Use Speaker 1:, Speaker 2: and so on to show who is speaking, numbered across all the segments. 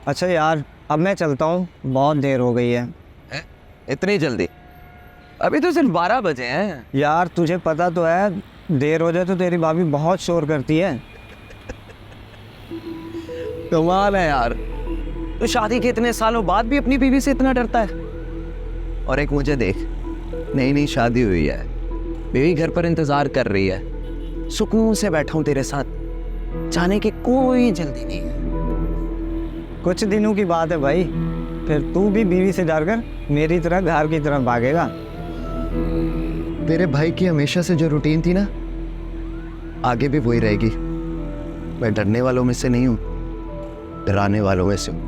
Speaker 1: अच्छा यार, अब मैं चलता हूँ, बहुत देर हो गई है।
Speaker 2: हैं? इतनी जल्दी? अभी तो सिर्फ 12 बजे हैं।
Speaker 1: यार तुझे पता तो है, देर हो जाए तो तेरी भाभी बहुत शोर करती है।
Speaker 2: कमाल है यार, तो शादी के इतने सालों बाद भी अपनी बीवी से इतना डरता है। और एक मुझे देख, नई नई शादी हुई है, बीवी घर पर इंतजार कर रही है, सुकून से बैठा हूं तेरे साथ, जाने की कोई जल्दी नहीं है।
Speaker 1: कुछ दिनों की बात है भाई, फिर तू भी बीवी से डरकर मेरी तरह घर की तरफ भागेगा।
Speaker 2: तेरे भाई की हमेशा से जो रूटीन थी ना, आगे भी वही रहेगी। मैं डरने वालों में से नहीं हूं, डराने वालों में से हूं।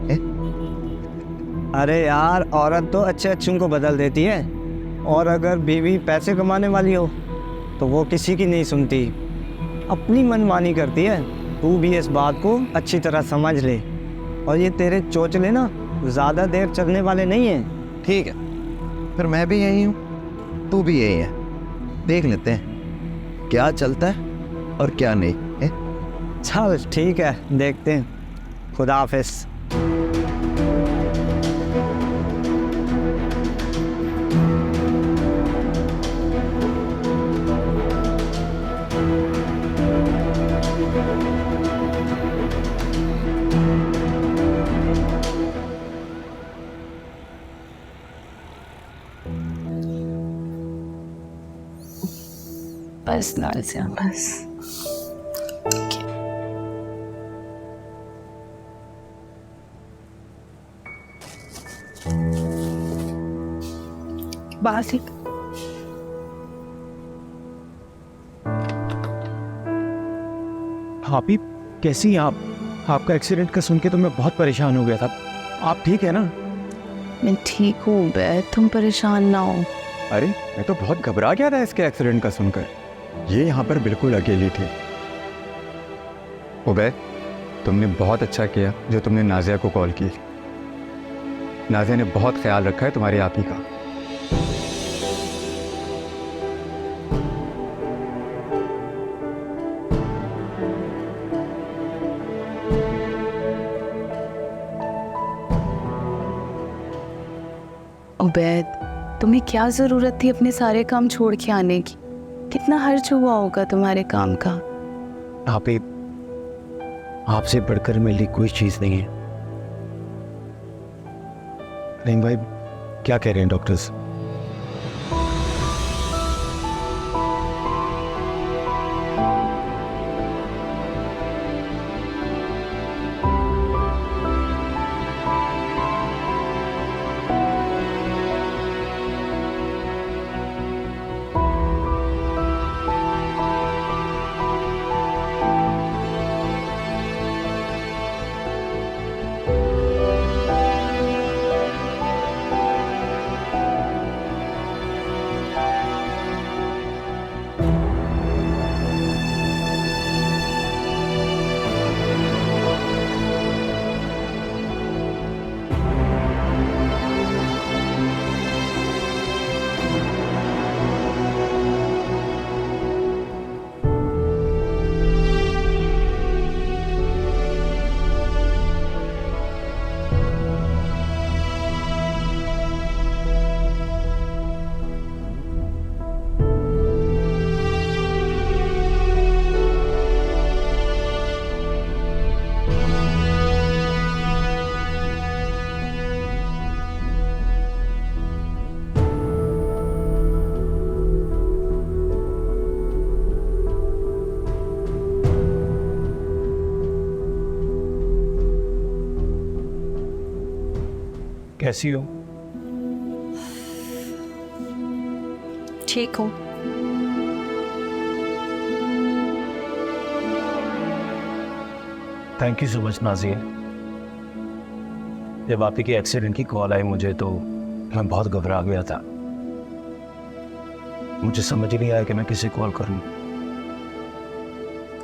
Speaker 1: अरे यार, औरत तो अच्छे अच्छों को बदल देती है, और अगर बीवी पैसे कमाने वाली हो तो वो किसी की नहीं सुनती, अपनी मनमानी करती है। तू भी इस बात को अच्छी तरह समझ ले, और ये तेरे चोचले ना ज़्यादा देर चलने वाले नहीं हैं।
Speaker 2: ठीक है, फिर मैं भी यही हूं, तू भी यही है। देख लेते हैं क्या चलता है और क्या नहीं है?
Speaker 1: चल ठीक है, देखते हैं। खुदा हाफिज़।
Speaker 3: बस लाल से बस। बासी
Speaker 4: भाभी कैसी हैं आप? आपका एक्सीडेंट का सुन के तो मैं बहुत परेशान हो गया था। आप ठीक है ना?
Speaker 3: मैं ठीक हूँ उबैद, तुम परेशान ना हो।
Speaker 4: अरे मैं तो बहुत घबरा गया था इसके एक्सीडेंट का सुनकर। ये यहाँ पर बिल्कुल अकेली थी। उबैद, तुमने बहुत अच्छा किया जो तुमने नाजिया को कॉल की। नाजिया ने बहुत ख्याल रखा है तुम्हारी आपी का।
Speaker 3: उबैद, तुम्हें क्या ज़रूरत थी अपने सारे काम छोड़ के आने की? कितना खर्च हुआ होगा तुम्हारे काम का?
Speaker 4: आपी, आपसे बढ़कर मेरे लिए कोई चीज़ नहीं है। नहीं भाई, क्या कह रहे हैं डॉक्टर्स? कैसी हो?
Speaker 3: ठीक हूँ।
Speaker 4: Thank you so much Nazia. जब आपी के एक्सीडेंट की कॉल आई मुझे तो मैं बहुत घबरा गया था। मुझे समझ ही नहीं आया कि मैं किसे कॉल करूं।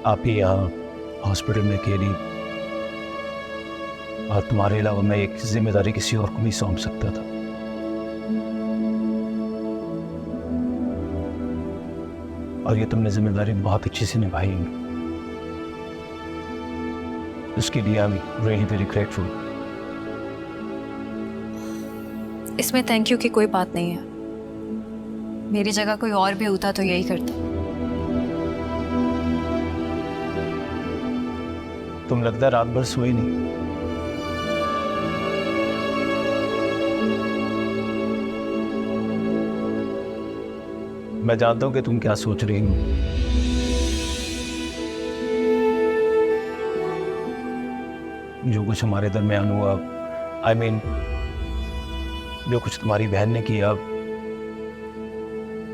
Speaker 4: आप ही यहाँ हॉस्पिटल में अकेली, और तुम्हारे अलावा मैं एक जिम्मेदारी किसी और को नहीं सौंप सकता था। और ये तुमने जिम्मेदारी बहुत अच्छी से निभाई है, उसके लिए I am really very grateful.
Speaker 5: इसमें थैंक यू की कोई बात नहीं है। मेरी जगह कोई और भी होता तो यही करता।
Speaker 6: तुम लगता है रात भर सोई नहीं। मैं जानता हूं कि तुम क्या सोच रही हो। जो कुछ हमारे दरमियान हुआ, आई मीन जो कुछ तुम्हारी बहन ने किया,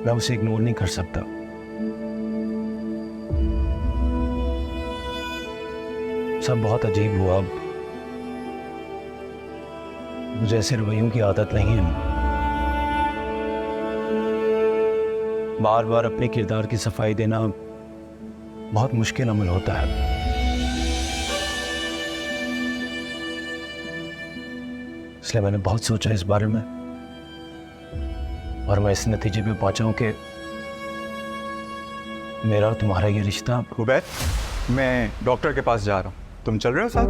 Speaker 6: मैं उसे इग्नोर नहीं कर सकता। सब बहुत अजीब हुआ। मुझे ऐसे रवैयों की आदत नहीं है। बार बार अपने किरदार की सफाई देना बहुत मुश्किल अमल होता है। इसलिए मैंने बहुत सोचा इस बारे में और मैं इस नतीजे पे पहुंचा हूं कि मेरा और तुम्हारा ये रिश्ता।
Speaker 4: उबैद, मैं डॉक्टर के पास जा रहा हूँ, तुम चल रहे हो साथ?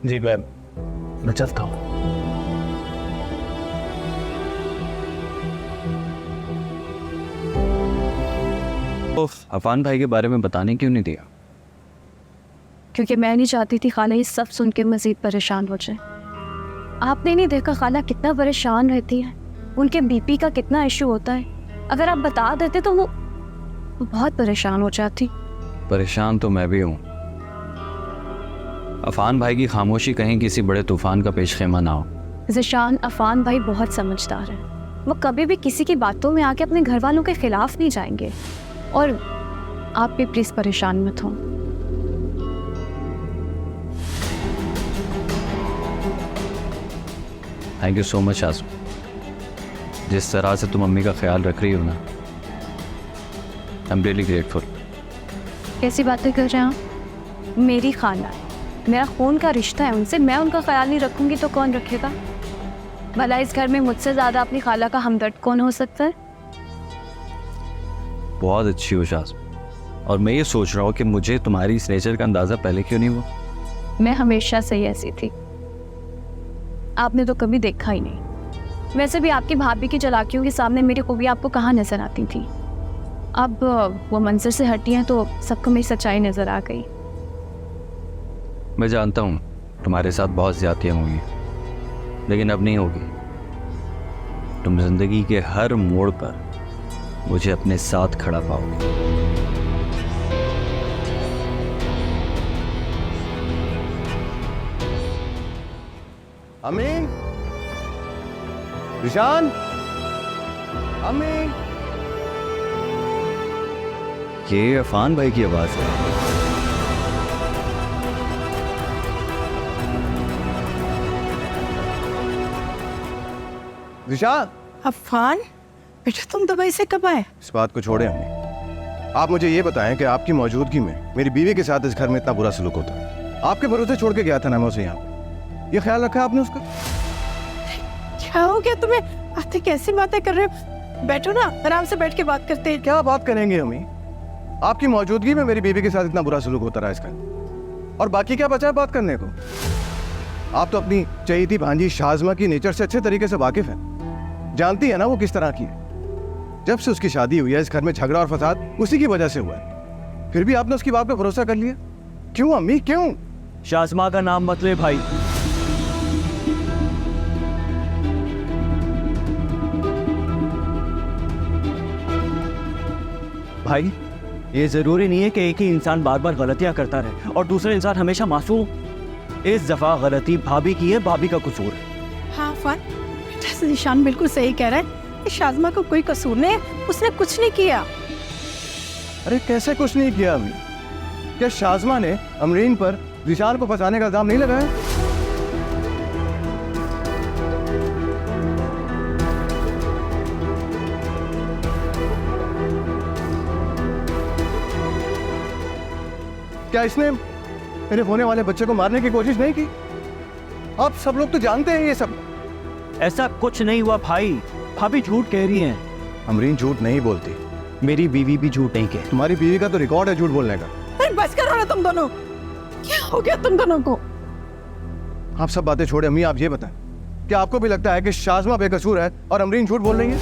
Speaker 6: जी मैं चलता हूँ।
Speaker 2: तो अफान भाई के बारे में बताने क्यों नहीं दिया?
Speaker 3: क्योंकि मैं नहीं चाहती थी खाला ये सब सुन के मज़ीद परेशान हो जाए। आपने नहीं देखा खाला कितना परेशान रहती है, उनके बीपी का कितना इशू होता है। अगर आप बता देते तो वो बहुत परेशान हो जाती।
Speaker 2: परेशान तो मैं भी हूँ। अफान भाई की खामोशी कहीं किसी बड़े तूफान का पेशखेमा ना हो।
Speaker 3: ज़िशान, अफान भाई बहुत समझदार है। वो कभी भी किसी की बातों में आके अपने घर वालों के खिलाफ नहीं जाएंगे। और आप भी प्लीज़ परेशान मत हो।
Speaker 2: थैंक यू सो मच आसू। जिस तरह से तुम अम्मी का ख्याल रख रही हो ना, आई एम रियली ग्रेटफुल।
Speaker 3: कैसी बातें कर रहे हैं आप? मेरी खाला है, मेरा खून का रिश्ता है उनसे। मैं उनका ख्याल नहीं रखूंगी तो कौन रखेगा? भला इस घर में मुझसे ज़्यादा अपनी खाला का हमदर्द कौन हो सकता है?
Speaker 2: बहुत अच्छी हो शाज़। और मैं ये सोच रहा हूँ कि मुझे तुम्हारी इस नेचर का अंदाज़ा पहले क्यों नहीं हुआ।
Speaker 3: मैं हमेशा से ही ऐसी थी, आपने तो कभी देखा ही नहीं। वैसे भी आपकी भाभी की चालाकियों के सामने मेरी खूबी आपको कहाँ नजर आती थी। अब वो मंजर से हटी हैं तो सबको मेरी सच्चाई नजर आ गई।
Speaker 2: मैं जानता हूँ तुम्हारे साथ बहुत ज़्यादतियाँ होंगी, लेकिन अब नहीं होगी। तुम जिंदगी के हर मोड़ पर मुझे अपने साथ खड़ा पाओगे।
Speaker 7: अमीन, ईशान, अमीन।
Speaker 2: ये अफान भाई की आवाज़ है।
Speaker 7: ईशान,
Speaker 8: अफान, बेटा तुम दुबई से कब आए?
Speaker 7: इस बात को छोड़े अम्मी। आप मुझे ये बताएं कि आपकी मौजूदगी में मेरी बीवी के साथ इस घर में इतना बुरा सलूक होता है। आपके भरोसे छोड़ के गया था ना मैं उसे यहाँ। ये ख्याल रखा आपने उसका?
Speaker 8: क्या हो गया तुम्हें? आते कैसी बातें कर रहे हो? बैठो ना, आराम से बैठ के बात करते हैं।
Speaker 7: क्या बात करेंगे अम्मी? आपकी मौजूदगी में मेरी बीवी के साथ इतना बुरा सलूक होता रहा इसका, और बाकी क्या बचा है बात करने को? आप तो अपनी चहेती भांजी शाज़मा की नेचर से अच्छे तरीके से वाकिफ हैं। जानती है ना वो किस तरह की है। जब से उसकी शादी हुई है इस घर में झगड़ा और फसाद उसी की वजह से हुआ है। फिर भी आपने उसकी बात पे भरोसा कर लिया। क्यों अम्मी, क्यों?
Speaker 6: शाज़मा का नाम मत ले भाई। भाई, ये जरूरी नहीं है कि एक ही इंसान बार बार गलतियां करता रहे और दूसरा इंसान हमेशा मासूम। इस दफा गलती भाभी की है, भाभी का कसूर है।
Speaker 8: हाँ अफान, बेटा निशान बिल्कुल सही कह रहा है। शाज़मा को कोई कसूर नहीं है, उसने कुछ नहीं किया।
Speaker 7: अरे कैसे कुछ नहीं किया अम्मी? क्या शाज़मा ने अमरीन पर ज़िशान को फंसाने का इल्जाम नहीं लगाया? क्या इसने मेरे होने वाले बच्चे को मारने की कोशिश नहीं की? आप सब लोग तो जानते हैं ये सब।
Speaker 6: ऐसा कुछ नहीं हुआ भाई, भाभी झूठ कह रही हैं।
Speaker 7: अमरीन झूठ नहीं बोलती।
Speaker 6: मेरी बीवी भी झूठ नहीं कहती।
Speaker 7: तुम्हारी बीवी का तो रिकॉर्ड है झूठ बोलने का।
Speaker 8: अरे बस करो ना तुम दोनों। क्या हो गया तुम दोनों को?
Speaker 7: आप सब बातें छोड़े अम्मी, आप ये बताएं, क्या आपको भी लगता है कि शाज़मा बेकसूर है और अमरीन झूठ बोल रही है?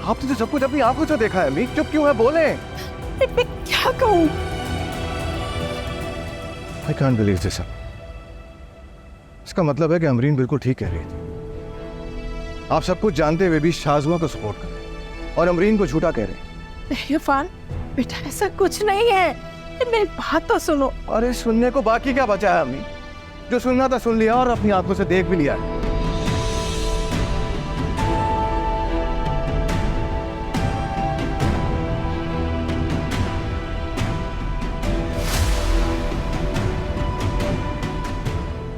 Speaker 7: आपने तो सब कुछ अपनी आंखों से देखा है अम्मी, चुप क्यों है, बोले।
Speaker 8: मैं क्या कहूँ?
Speaker 7: I can't believe this. इसका मतलब है कि अमरीन बिल्कुल ठीक कह रही थी। आप सब कुछ जानते हुए भी शाज़मा को सपोर्ट कर रहे हैं और अमरीन को झूठा कह रहे हैं।
Speaker 8: नहीं इरफान, बेटा ऐसा कुछ नहीं है, मेरी बात तो सुनो।
Speaker 7: अरे सुनने को बाकी क्या बचा है अम्मी? जो सुनना था सुन लिया और अपनी आंखों से देख भी लिया है।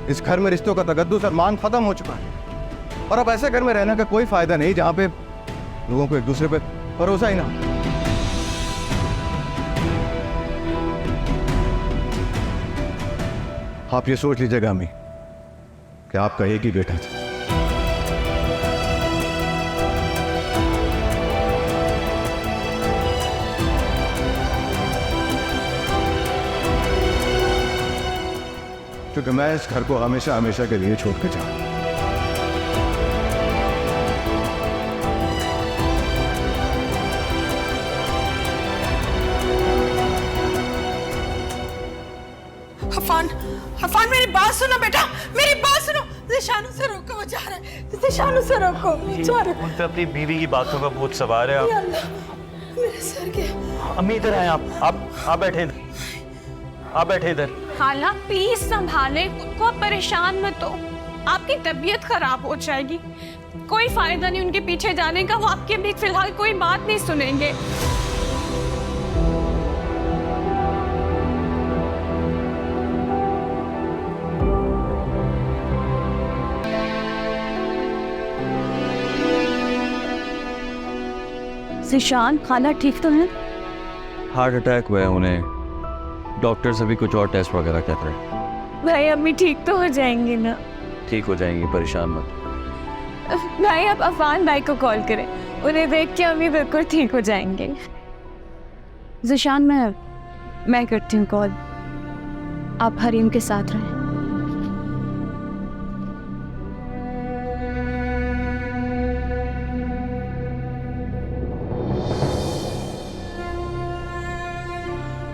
Speaker 7: इस घर में रिश्तों का तगद्दुस और मान खत्म हो चुका है और अब ऐसे घर में रहने का कोई फायदा नहीं जहां पे लोगों को एक दूसरे पे भरोसा ही ना हो। आप ये सोच लीजिएगा अम्मी कि आपका एक ही बेटा था। क्योंकि मैं इस घर को हमेशा हमेशा के लिए छोड़ के जाऊं।
Speaker 8: अफान मेरी बात सुनो बेटा, मेरी बात सुनो। ज़िशानू से रोको, वो जा रहा है। ज़िशानू से रोको, जा रहा है।
Speaker 6: उन पे अपनी बीवी की बातों का बहुत सवार है।
Speaker 8: या अल्लाह, मेरे सर के।
Speaker 6: अम्मी इधर आए, आप बैठे इधर, आप बैठे इधर।
Speaker 3: खाला प्लीज संभाले खुद को, आप परेशान मत हो, आपकी तबीयत खराब हो जाएगी। कोई फायदा नहीं उनके पीछे जाने का, वो आपके भी फिलहाल कोई बात नहीं सुनेंगे। ज़िशान, खाला ठीक तो है?
Speaker 6: हार्ट अटैक हुआ है उन्हें, डॉक्टर्स अभी कुछ और टेस्ट वगैरह कर रहे हैं।
Speaker 3: भाई अम्मी ठीक तो हो जाएंगी ना?
Speaker 6: ठीक हो जाएंगी, परेशान मत।
Speaker 3: भाई आप अफान भाई को कॉल करें, उन्हें देख के अम्मी बिल्कुल ठीक हो जाएंगे। ज़िशान मैं करती हूँ कॉल, आप हरीम के साथ रहें।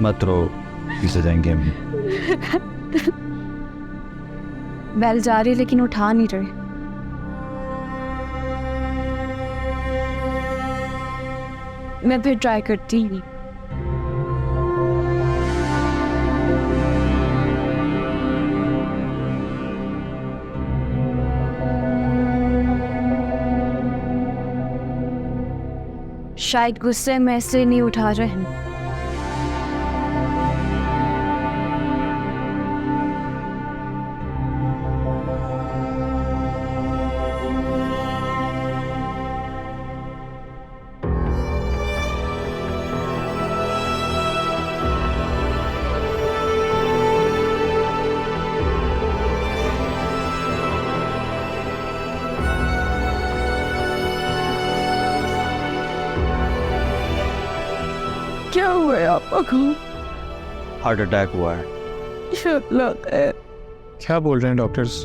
Speaker 6: मत रो, पीछे जाएंगे हम।
Speaker 3: बेल जा रही लेकिन उठा नहीं रहे। मैं फिर ट्राई करती हूँ। शायद गुस्से में से नहीं उठा रहे हैं।
Speaker 8: क्या हुआ है आपा को?
Speaker 6: हार्ट अटैक हुआ है।
Speaker 4: क्या बोल रहे हैं डॉक्टर्स?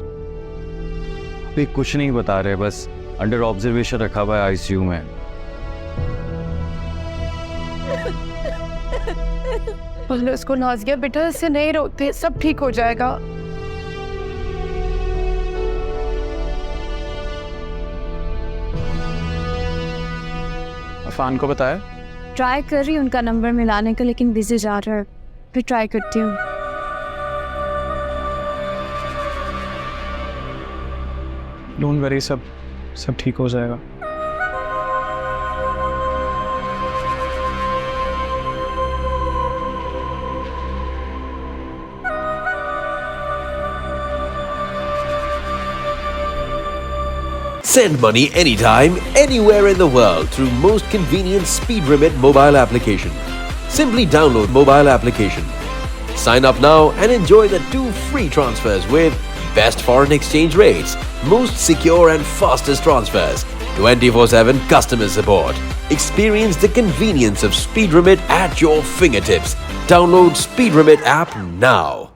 Speaker 6: अभी कुछ नहीं बता रहे, बस अंडर ऑब्जर्वेशन रखा हुआ है आईसीयू में।
Speaker 8: बोलो इसको नाज़िया, बेटा इससे नहीं रोते, सब ठीक हो जाएगा।
Speaker 4: अफान को बताया?
Speaker 3: ट्राई कर रही हूँ उनका नंबर मिलाने का, लेकिन बिजी जा रहा है। फिर ट्राई करती हूँ।
Speaker 9: डोंट वरी, सब ठीक हो जाएगा।
Speaker 10: Send money anytime, anywhere in the world through most convenient SpeedRemit mobile application. Simply download mobile application. Sign up now and enjoy the 2 free transfers with best foreign exchange rates, most secure and fastest transfers, 24/7 customer support. Experience the convenience of Speed Remit at your fingertips. Download Speed Remit app now.